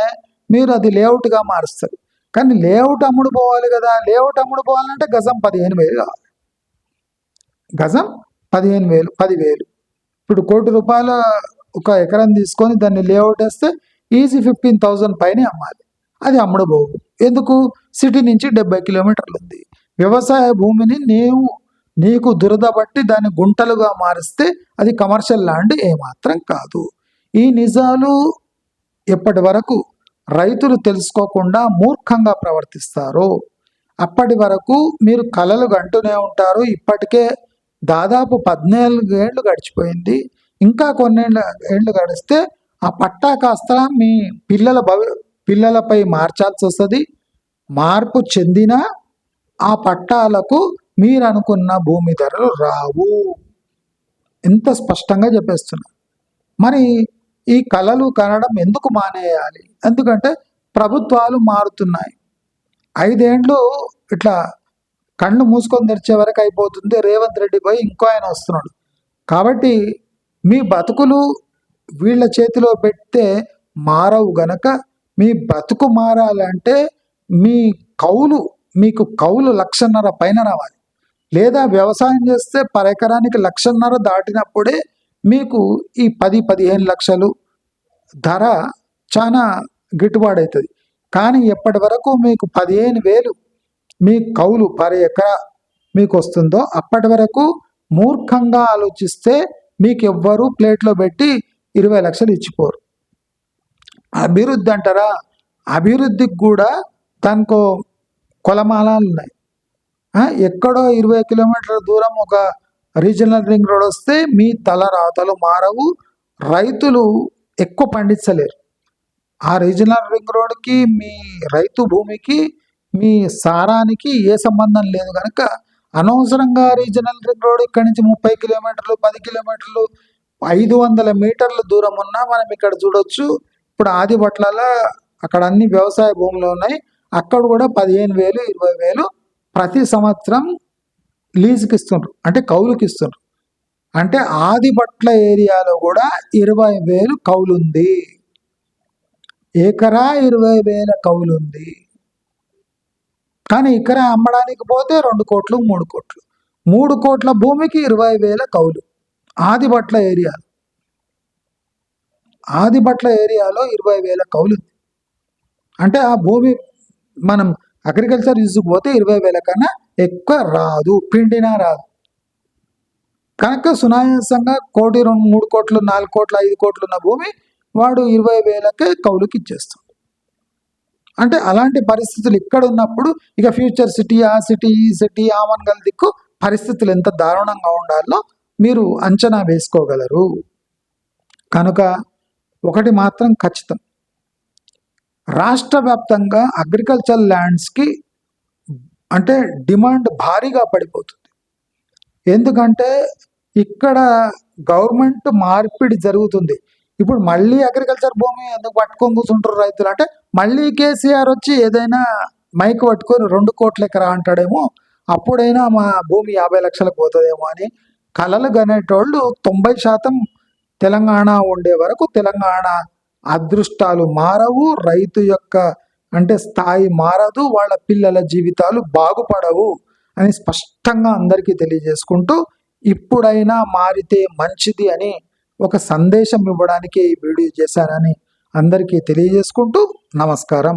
మీరు అది లేఅవుట్గా మారుస్తారు. కానీ లేఅవుట్ అమ్ముడు పోవాలి కదా, లేఅవుట్ అమ్ముడు పోవాలంటే గజం 15,000 కావాలి. గజం 15,000, 10,000. ఇప్పుడు ₹1,00,00,000 ఒక ఎకరం తీసుకొని దాన్ని లేఅవుట్ వేస్తే ఈజీ 15,000 పైనే అమ్మాలి. అది అమ్ముడు పోవు. ఎందుకు? సిటీ నుంచి 70 కిలోమీటర్లు ఉంది. వ్యవసాయ భూమిని నీకు దురద బట్టి దాన్ని గుంటలుగా మారిస్తే అది కమర్షియల్ ల్యాండ్ ఏమాత్రం కాదు. ఈ నిజాలు ఎప్పటి వరకు రైతులు తెలుసుకోకుండా మూర్ఖంగా ప్రవర్తిస్తారో అప్పటి వరకు మీరు కలలు గంటూనే ఉంటారు. ఇప్పటికే దాదాపు 14 ఏళ్ళు గడిచిపోయింది. ఇంకా కొన్ని ఏళ్ళు గడిస్తే ఆ పట్టా కాస్త మీ పిల్లలపై మార్చాల్సి వస్తుంది. మార్పు చెందిన ఆ పట్టాలకు మీరు అనుకున్న భూమి ధరలు రావు. ఎంత స్పష్టంగా చెప్పేస్తున్నా. మరి ఈ కలలు కనడం ఎందుకు మానేయాలి? ఎందుకంటే ప్రభుత్వాలు మారుతున్నాయి. 5 ఏళ్ళు ఇట్లా కళ్ళు మూసుకొని తెరిచే వరకు అయిపోతుంది. రేవంత్ రెడ్డి పోయి ఇంకో ఆయన వస్తున్నాడు. కాబట్టి మీ బతుకులు వీళ్ళ చేతిలో పెడితే మారవు గనక మీ బతుకు మారాలంటే మీకు కౌలు 1,50,000 పైన రావాలి. లేదా వ్యవసాయం చేస్తే ఎకరానికి 1,50,000 దాటినప్పుడే మీకు ఈ 10-15 లక్షలు ధర చాలా గిట్టుబాటు అవుతుంది. కానీ ఎప్పటి వరకు మీకు 15,000 మీ కౌలు ఎకరా మీకు వస్తుందో అప్పటి వరకు మూర్ఖంగా ఆలోచిస్తే మీకు ఎవ్వరూ ప్లేట్లో పెట్టి 20 లక్షలు ఇచ్చిపోరు. అభివృద్ధి అంటారా? అభివృద్ధికి కూడా దానికో కొలమానాలు ఉన్నాయి. ఎక్కడో 20 కిలోమీటర్ల దూరం ఒక రీజనల్ రింగ్ రోడ్ వస్తే మీ తలరాతలు మారవు. రైతులు ఎక్కువ పండించలేరు. ఆ రీజనల్ రింగ్ రోడ్కి మీ రైతు భూమికి మీ సారానికి ఏ సంబంధం లేదు కనుక అనవసరంగా రీజనల్ రింగ్ రోడ్ ఇక్కడి నుంచి 30 కిలోమీటర్లు 10 కిలోమీటర్లు 500 మీటర్ల దూరం ఉన్నా మనం ఇక్కడ చూడొచ్చు. ఇప్పుడు ఆదిబట్లలో అక్కడ అన్ని వ్యవసాయ భూములు ఉన్నాయి. అక్కడ కూడా 15,000 20,000 ప్రతి సంవత్సరం లీజుకి ఇస్తుండ్రు, అంటే కౌలుకి ఇస్తుండ్రు. అంటే ఆదిబట్ల ఏరియాలో కూడా 20,000 కౌలుంది. ఎకరా 20,000 కౌలుంది. కానీ ఇక్కడ అమ్మడానికి పోతే 2 కోట్లు 3 కోట్లు. 3 కోట్ల భూమికి 20,000 కౌలు. ఆదిబట్ల ఏరియాలో 20,000 కౌలు. అంటే ఆ భూమి మనం అగ్రికల్చర్ యూజ్కి పోతే 20,000 కన్నా ఎక్కువ రాదు, పిండినా రాదు. కనుక సునాయాసంగా 1 కోటి 2 3 కోట్లు 4 కోట్లు 5 కోట్లు ఉన్న భూమి వాడు 20,000కే కౌలుకి ఇచ్చేస్తాడు. అంటే అలాంటి పరిస్థితులు ఇక్కడ ఉన్నప్పుడు ఇక ఫ్యూచర్ సిటీ, ఆ సిటీ, ఈ సిటీ, ఆమన్గల్ దిక్కు పరిస్థితులు ఎంత దారుణంగా ఉండాలో మీరు అంచనా వేసుకోగలరు. కనుక ఒకటి మాత్రం ఖచ్చితం, రాష్ట్ర వ్యాప్తంగా అగ్రికల్చర్ ల్యాండ్స్కి అంటే డిమాండ్ భారీగా పడిపోతుంది. ఎందుకంటే ఇక్కడ గవర్నమెంట్ మార్పిడి జరుగుతుంది. ఇప్పుడు మళ్ళీ అగ్రికల్చర్ భూమి ఎందుకు పట్టుకొని కూర్చుంటారు రైతులు అంటే, మళ్ళీ కేసీఆర్ వచ్చి ఏదైనా మైక్ పట్టుకొని 2 కోట్ల ఎకరా అంటాడేమో, అప్పుడైనా మా భూమి 50 లక్షలకు పోతుందేమో అని కలలు కనేటోళ్ళు 90% తెలంగాణ ఉండే వరకు తెలంగాణ అదృష్టాలు మారవు, రైతు యొక్క అంటే స్థాయి మారదు, వాళ్ళ పిల్లల జీవితాలు బాగుపడవు అని స్పష్టంగా అందరికీ తెలియజేసుకుంటూ, ఇప్పుడైనా మారితే మంచిది అని ఒక సందేశం ఇవ్వడానికి ఈ వీడియో చేశానని అందరికీ తెలియజేసుకుంటూ నమస్కారం.